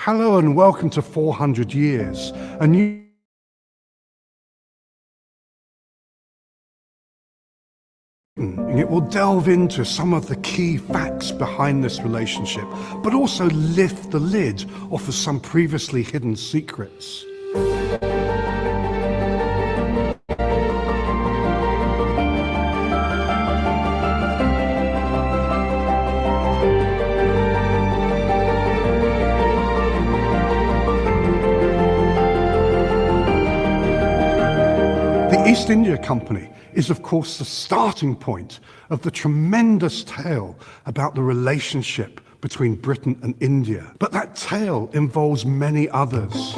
Hello and welcome to 400 Years, a new it will delve into some of the key facts behind this relationship, but also lift the lid off of some previously hidden secrets. The East India Company is, of course, the starting point of the tremendous tale about the relationship between Britain and India. But that tale involves many others.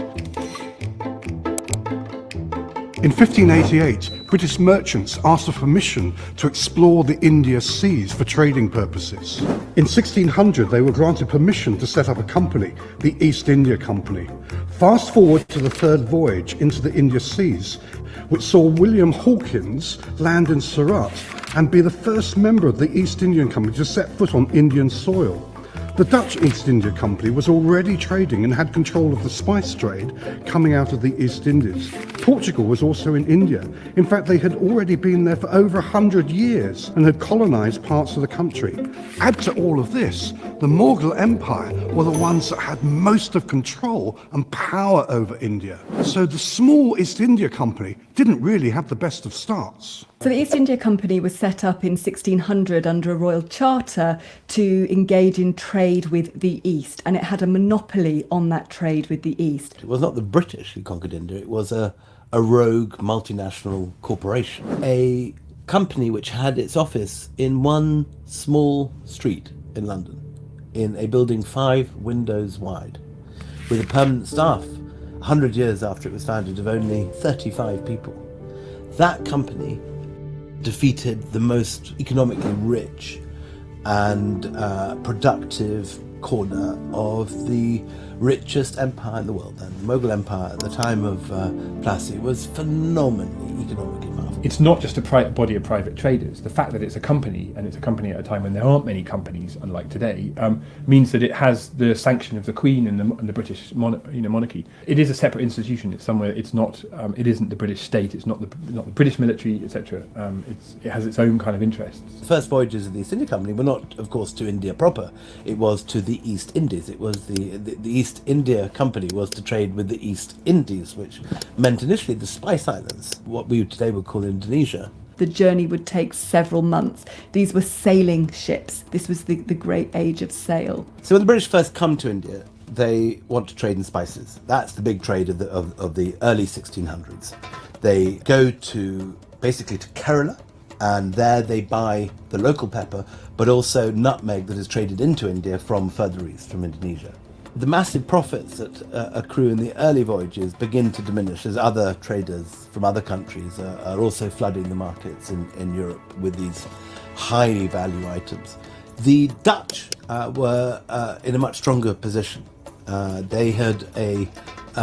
In 1588, British merchants asked for permission to explore the India seas for trading purposes. In 1600, they were granted permission to set up a company, the East India Company. Fast forward to the third voyage into the India seas, which saw William Hawkins land in Surat and be the first member of the East Indian Company to set foot on Indian soil. The Dutch East India Company was already trading and had control of the spice trade coming out of the East Indies. Portugal was also in India. In fact, they had already been there for over 100 years and had colonized parts of the country. Add to all of this, the Mogul Empire were the ones that had most of control and power over India. So the small East India Company didn't really have the best of starts. So the East India Company was set up in 1600 under a royal charter to engage in trade with the East, and it had a monopoly on that trade with the East. It was not the British who conquered India, it was a rogue multinational corporation. A company which had its office in one small street in London, in a building 5 windows wide, with a permanent staff, 100 years after it was founded, of only 35 people. That company defeated the most economically rich and productive corner of the richest empire in the world. And the Mogul Empire at the time of Plassey was phenomenally economically powerful. It's not just a body of private traders. The fact that it's a company, and it's a company at a time when there aren't many companies, unlike today, means that it has the sanction of the Queen and the British monarchy. It is a separate institution. It's somewhere. It's not. It isn't the British state. It's not the British military, etc. It has its own kind of interests. The first voyages of the East India Company were not, of course, to India proper. It was to the East Indies. It was the East India Company was to trade with the East Indies, which meant initially the Spice Islands, what we today would call Indonesia. The journey would take several months. These were sailing ships. This was the great age of sail. So when the British first come to India, they want to trade in spices. That's the big trade of the early 1600s. They go basically to Kerala, and there they buy the local pepper, but also nutmeg that is traded into India from further east, from Indonesia. The massive profits that accrue in the early voyages begin to diminish as other traders from other countries are also flooding the markets in Europe with these high value items. The Dutch were in a much stronger position. They had a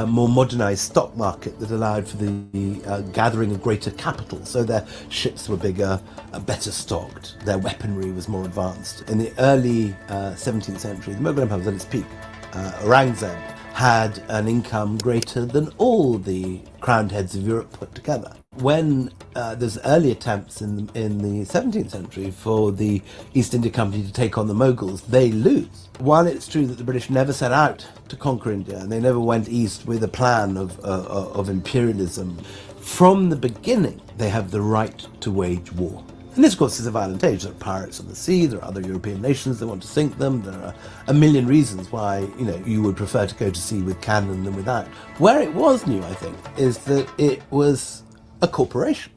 more modernised stock market that allowed for the gathering of greater capital. So their ships were bigger, better stocked, their weaponry was more advanced. In the early 17th century, the Mogul Empire was at its peak. Aurangzeb had an income greater than all the crowned heads of Europe put together. When there's early attempts in the 17th century for the East India Company to take on the Mughals, they lose. While it's true that the British never set out to conquer India, and they never went east with a plan of imperialism, from the beginning they have the right to wage war. And this, of course, is a violent age. There are pirates on the sea, there are other European nations that want to sink them, there are a million reasons why, you would prefer to go to sea with cannon than without. Where it was new, I think, is that it was a corporation.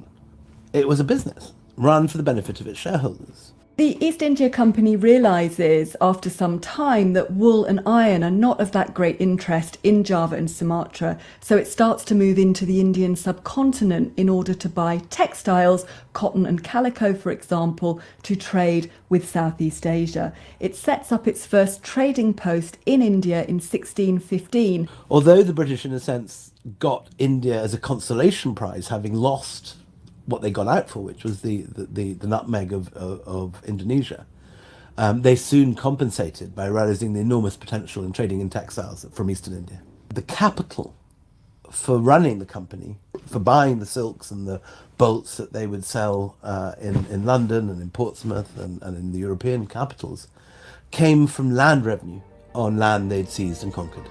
It was a business run for the benefit of its shareholders. The East India Company realises after some time that wool and iron are not of that great interest in Java and Sumatra, so it starts to move into the Indian subcontinent in order to buy textiles, cotton and calico, for example, to trade with Southeast Asia. It sets up its first trading post in India in 1615. Although the British, in a sense, got India as a consolation prize, having lost what they got out for, which was the nutmeg of Indonesia. They soon compensated by realizing the enormous potential in trading in textiles from Eastern India. The capital for running the company, for buying the silks and the bolts that they would sell in London and in Portsmouth and in the European capitals, came from land revenue on land they'd seized and conquered.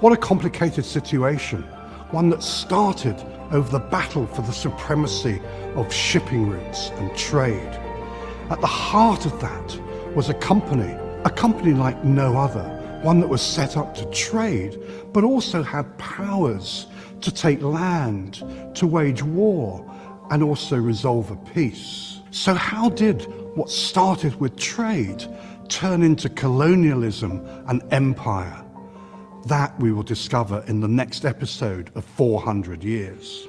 What a complicated situation, one that started over the battle for the supremacy of shipping routes and trade. At the heart of that was a company like no other, one that was set up to trade, but also had powers to take land, to wage war, and also resolve a peace. So how did what started with trade turn into colonialism and empire? That we will discover in the next episode of 400 Years.